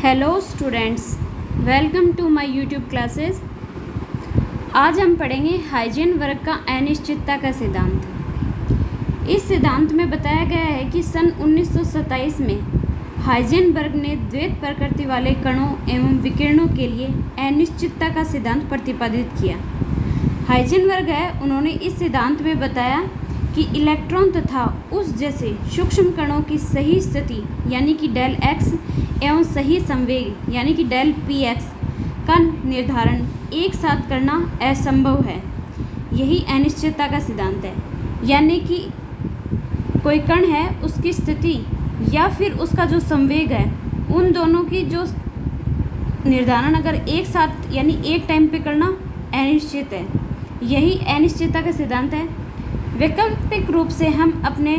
Hello students, welcome to my YouTube classes. आज हम पढ़ेंगे हाइजेन वर्ग का अनिश्चितता का सिद्धांत। इस सिद्धांत में बताया गया है कि सन 1927 में हाइजेनबर्ग ने द्वैत प्रकृति वाले कणों एवं विकिरणों के लिए अनिश्चितता का सिद्धांत प्रतिपादित किया। हाइजेनबर्ग है, उन्होंने इस सिद्धांत में बताया कि इलेक्ट्रॉन तथा उस जैसे सूक्ष्म कणों की सही स्थिति यानी कि डेल एक्स एवं सही संवेग यानी कि डेल पी एक्स का निर्धारण एक साथ करना असंभव है। यही अनिश्चितता का सिद्धांत है। यानी कि कोई कण है, उसकी स्थिति या फिर उसका जो संवेग है, उन दोनों की जो निर्धारण अगर एक साथ यानी एक टाइम पे करना अनिश्चित है। यही अनिश्चितता का सिद्धांत है। वैकल्पिक रूप से हम अपने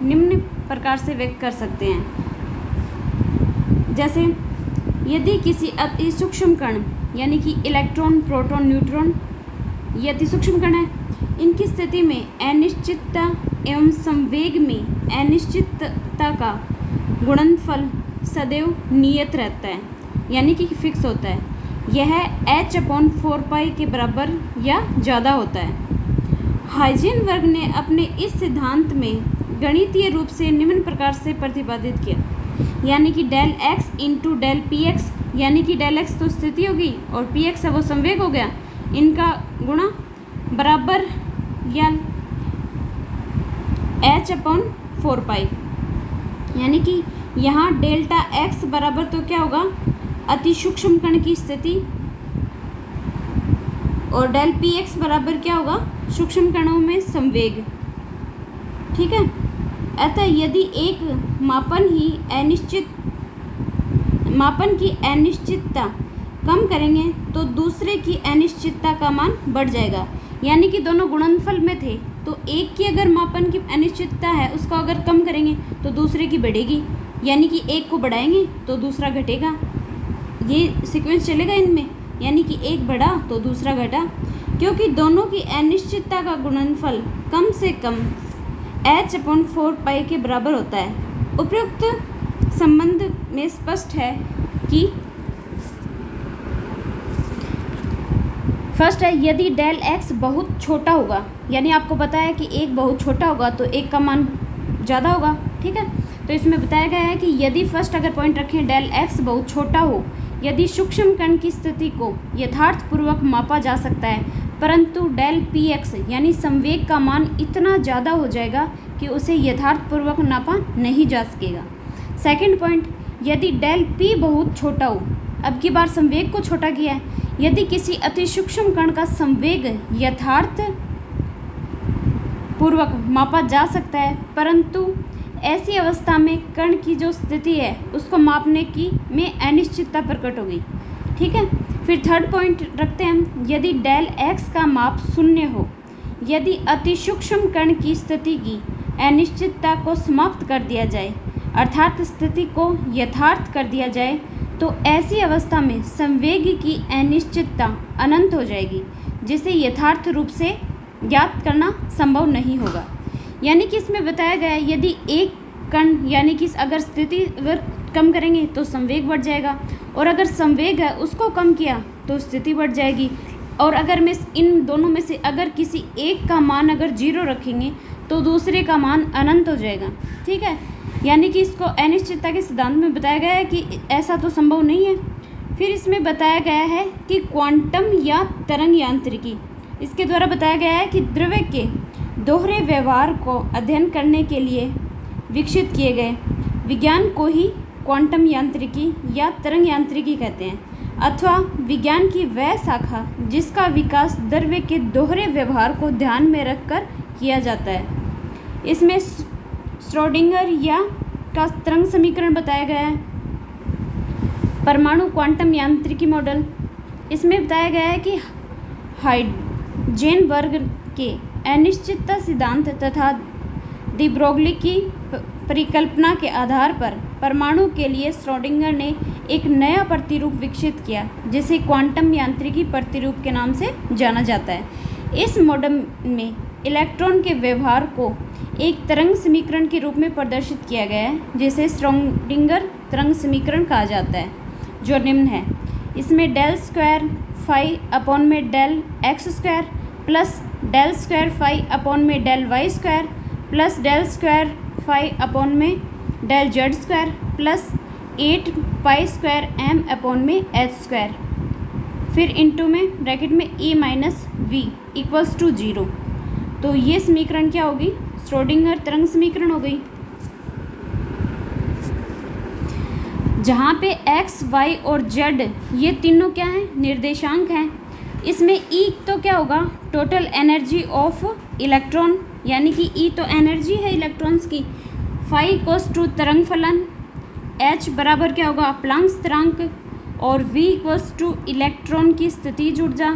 निम्न प्रकार से व्यक्त कर सकते हैं। जैसे यदि किसी अति सूक्ष्म कण यानी कि इलेक्ट्रॉन, प्रोटॉन, न्यूट्रॉन ये अति सूक्ष्म कण है, इनकी स्थिति में अनिश्चितता एवं संवेग में अनिश्चितता का गुणनफल सदैव नियत रहता है यानी कि फिक्स होता है। यह h/4π के बराबर या ज़्यादा होता है। हाइजेनबर्ग ने अपने इस सिद्धांत में गणितीय रूप से निम्न प्रकार से प्रतिपादित किया, यानी कि del x into del p x, यानी कि डेल एक्स तो स्थिति होगी और पी एक्स है वो संवेग हो गया, इनका गुणा बराबर या h/4π, यानी कि यहाँ डेल्टा एक्स बराबर तो क्या होगा, अति सूक्ष्म कण की स्थिति, और डेल पी एक्स बराबर क्या होगा, सूक्ष्म कणों में संवेग। ठीक है। अतः यदि एक मापन की अनिश्चितता कम करेंगे तो दूसरे की अनिश्चितता का मान बढ़ जाएगा। यानी कि दोनों गुणनफल में थे, तो एक की अगर मापन की अनिश्चितता है उसको अगर कम करेंगे तो दूसरे की बढ़ेगी, यानी कि एक को बढ़ाएंगे तो दूसरा घटेगा। ये सीक्वेंस चलेगा इनमें, यानी कि एक बढ़ा तो दूसरा घटा, क्योंकि दोनों की अनिश्चितता का गुणनफल कम से कम h/4π के बराबर होता है। उपयुक्त संबंध में स्पष्ट है कि फर्स्ट है, यदि डेल x बहुत छोटा होगा, यानी आपको पता है कि एक बहुत छोटा होगा तो एक का मान ज़्यादा होगा। ठीक है। तो इसमें बताया गया है कि यदि फर्स्ट अगर पॉइंट रखें डेल x बहुत छोटा हो, यदि सूक्ष्म कण की स्थिति को यथार्थपूर्वक मापा जा सकता है, परंतु डेल पी एक्स यानी संवेग का मान इतना ज़्यादा हो जाएगा कि उसे यथार्थपूर्वक नापा नहीं जा सकेगा। सेकंड पॉइंट, यदि डेल पी बहुत छोटा हो, अब की बार संवेग को छोटा किया है, यदि किसी अति सूक्ष्म कण का संवेग यथार्थ पूर्वक मापा जा सकता है, परंतु ऐसी अवस्था में कण की जो स्थिति है उसको मापने की में अनिश्चितता प्रकट होगी। ठीक है। फिर थर्ड पॉइंट रखते हैं हम, यदि डेल एक्स का माप 0 हो, यदि अति सूक्ष्म कण की स्थिति की अनिश्चितता को समाप्त कर दिया जाए, अर्थात स्थिति को यथार्थ कर दिया जाए, तो ऐसी अवस्था में संवेग की अनिश्चितता अनंत हो जाएगी, जिसे यथार्थ रूप से ज्ञात करना संभव नहीं होगा। यानी कि इसमें बताया गया है, यदि एक कण यानी कि अगर स्थिति अगर कम करेंगे तो संवेग बढ़ जाएगा, और अगर संवेग है उसको कम किया तो स्थिति बढ़ जाएगी, और अगर मैं इन दोनों में से अगर किसी एक का मान अगर 0 रखेंगे तो दूसरे का मान अनंत हो जाएगा। ठीक है। यानी कि इसको अनिश्चितता के सिद्धांत में बताया गया है कि ऐसा तो संभव नहीं है। फिर इसमें बताया गया है कि क्वांटम या तरंग यांत्रिकी, इसके द्वारा बताया गया है कि द्रव्य के दोहरे व्यवहार को अध्ययन करने के लिए विकसित किए गए विज्ञान को ही क्वांटम यांत्रिकी या तरंग यांत्रिकी कहते हैं, अथवा विज्ञान की वह शाखा जिसका विकास द्रव्य के दोहरे व्यवहार को ध्यान में रखकर किया जाता है। इसमें श्रोडिंगर या का तरंग समीकरण बताया गया है। परमाणु क्वांटम यांत्रिकी मॉडल, इसमें बताया गया है कि हाइजेनबर्ग के अनिश्चितता सिद्धांत तथा डी ब्रोगली की परिकल्पना के आधार पर परमाणु के लिए श्रोडिंगर ने एक नया प्रतिरूप विकसित किया, जिसे क्वांटम यांत्रिकी प्रतिरूप के नाम से जाना जाता है। इस मॉडल में इलेक्ट्रॉन के व्यवहार को एक तरंग समीकरण के रूप में प्रदर्शित किया गया है, जिसे श्रोडिंगर तरंग समीकरण कहा जाता है। जो निम्न है। इसमें डेल स्क्वायर फाई अपॉन में del X square plus del square phi upon में del Y square plus del square phi upon में del Z square plus 8 pi square M upon में एच स्क्वायर, फिर इनटू में bracket में E minus V equals to 0। तो ये समीकरण क्या होगी? श्रोडिंगर तरंग समीकरण हो गई, जहाँ पे x, y और z ये तीनों क्या हैं? निर्देशांक हैं। इसमें E तो क्या होगा? टोटल एनर्जी ऑफ इलेक्ट्रॉन, यानी कि E तो एनर्जी है इलेक्ट्रॉन्स की। फाई इक्वल्स टू तरंग फलन, H बराबर क्या होगा? प्लांक स्थिरांक, और V इक्वल्स टू इलेक्ट्रॉन की स्थितिज ऊर्जा।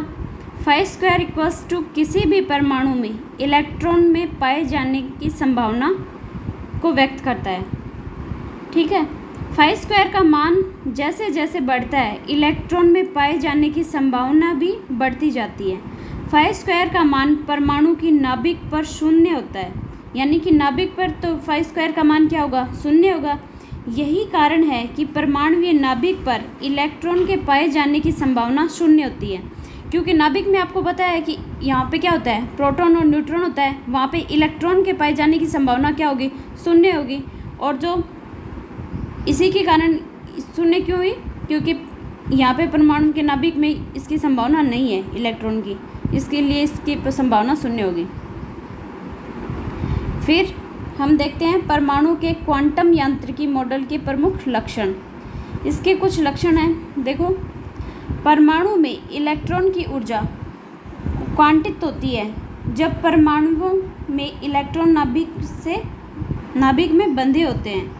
फाई स्क्वायर इक्वल्स टू किसी भी परमाणु में इलेक्ट्रॉन में पाए जाने की संभावना को व्यक्त करता है। ठीक है, फाई स्क्वायर का मान जैसे जैसे बढ़ता है इलेक्ट्रॉन में पाए जाने की संभावना भी बढ़ती जाती है। फाई स्क्वायर का मान परमाणु की नाभिक पर 0 होता है, यानी कि नाभिक पर तो फाई स्क्वायर का मान क्या होगा? 0 होगा। यही कारण है कि परमाणुवीय नाभिक पर इलेक्ट्रॉन के पाए जाने की संभावना 0 होती है, क्योंकि नाभिक में आपको पता है कि यहाँ पे क्या होता है? प्रोटॉन और न्यूट्रॉन होता है, वहाँ पे इलेक्ट्रॉन के पाए जाने की संभावना क्या होगी? 0 होगी। और जो इसी के कारण 0 क्यों हुई? क्योंकि यहाँ पे परमाणु के नाभिक में इसकी संभावना नहीं है इलेक्ट्रॉन की, इसके लिए इसकी संभावना 0 होगी। फिर हम देखते हैं परमाणु के क्वांटम यांत्रिकी मॉडल के प्रमुख लक्षण। इसके कुछ लक्षण हैं, देखो। परमाणु में इलेक्ट्रॉन की ऊर्जा क्वांटित होती है जब परमाणुओं में इलेक्ट्रॉन नाभिक में बंधे होते हैं।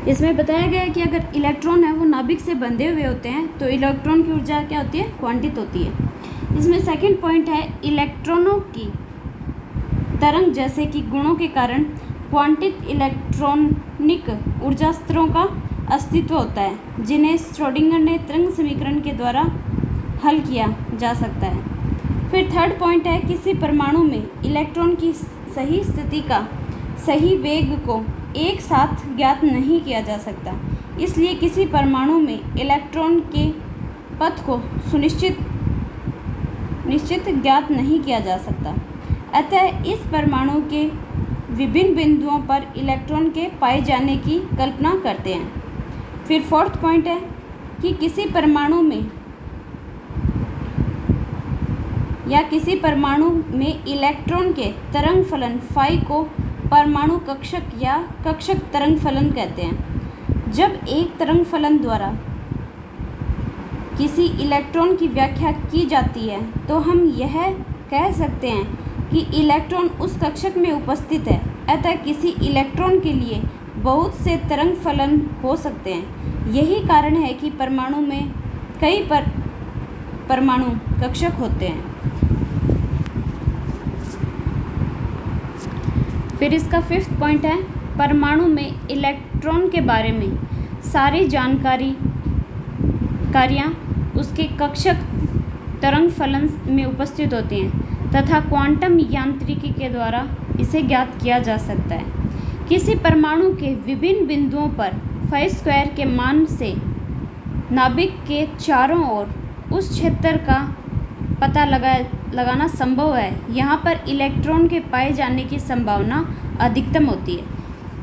इसमें बताया गया है कि अगर इलेक्ट्रॉन है वो नाभिक से बंधे हुए होते हैं तो इलेक्ट्रॉन की ऊर्जा क्या होती है? क्वांटित होती है। इसमें सेकंड पॉइंट है, इलेक्ट्रॉनों की तरंग जैसे कि गुणों के कारण क्वांटित इलेक्ट्रॉनिक ऊर्जा स्तरों का अस्तित्व होता है, जिन्हें श्रोडिंगर ने तरंग समीकरण के द्वारा हल किया जा सकता है। फिर थर्ड पॉइंट है, किसी परमाणु में इलेक्ट्रॉन की सही स्थिति का सही वेग को एक साथ ज्ञात नहीं किया जा सकता, इसलिए किसी परमाणु में इलेक्ट्रॉन के पथ को निश्चित ज्ञात नहीं किया जा सकता। अतः इस परमाणु के विभिन्न बिंदुओं पर इलेक्ट्रॉन के पाए जाने की कल्पना करते हैं। फिर फोर्थ पॉइंट है कि किसी परमाणु में इलेक्ट्रॉन के तरंग फलन फाई को परमाणु कक्षक या कक्षक तरंग फलन कहते हैं। जब एक तरंग फलन द्वारा किसी इलेक्ट्रॉन की व्याख्या की जाती है तो हम यह कह सकते हैं कि इलेक्ट्रॉन उस कक्षक में उपस्थित है। अतः किसी इलेक्ट्रॉन के लिए बहुत से तरंग फलन हो सकते हैं। यही कारण है कि परमाणु में कई परमाणु कक्षक होते हैं। फिर इसका फिफ्थ पॉइंट है, परमाणु में इलेक्ट्रॉन के बारे में सारी कारियाँ उसके कक्षक तरंग फलन में उपस्थित होती हैं तथा क्वांटम यांत्रिकी के द्वारा इसे ज्ञात किया जा सकता है। किसी परमाणु के विभिन्न बिंदुओं पर फाई स्क्वायर के मान से नाभिक के चारों ओर उस क्षेत्र का पता लगाना संभव है। यहाँ पर इलेक्ट्रॉन के पाए जाने की संभावना अधिकतम होती है।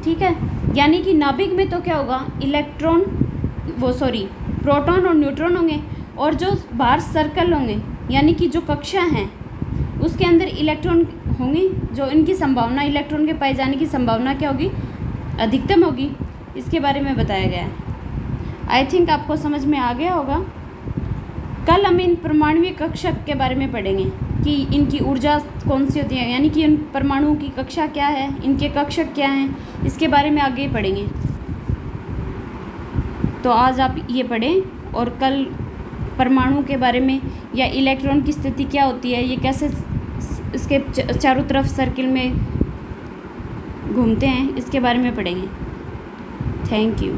ठीक है, यानी कि नाभिक में तो क्या होगा? प्रोटॉन और न्यूट्रॉन होंगे, और जो बाहर सर्कल होंगे यानी कि जो कक्षा हैं उसके अंदर इलेक्ट्रॉन होंगे, जो इनकी संभावना इलेक्ट्रॉन के पाए जाने की संभावना क्या होगी? अधिकतम होगी। इसके बारे में बताया गया है। आई थिंक आपको समझ में आ गया होगा। कल हम इन परमाणुवीय कक्षक के बारे में पढ़ेंगे कि इनकी ऊर्जा कौन सी होती है, यानी कि इन परमाणुओं की कक्षा क्या है, इनके कक्षक क्या हैं, इसके बारे में आगे पढ़ेंगे। तो आज आप ये पढ़ें और कल परमाणु के बारे में या इलेक्ट्रॉन की स्थिति क्या होती है, ये कैसे इसके चारों तरफ सर्किल में घूमते हैं, इसके बारे में पढ़ेंगे। Thank you.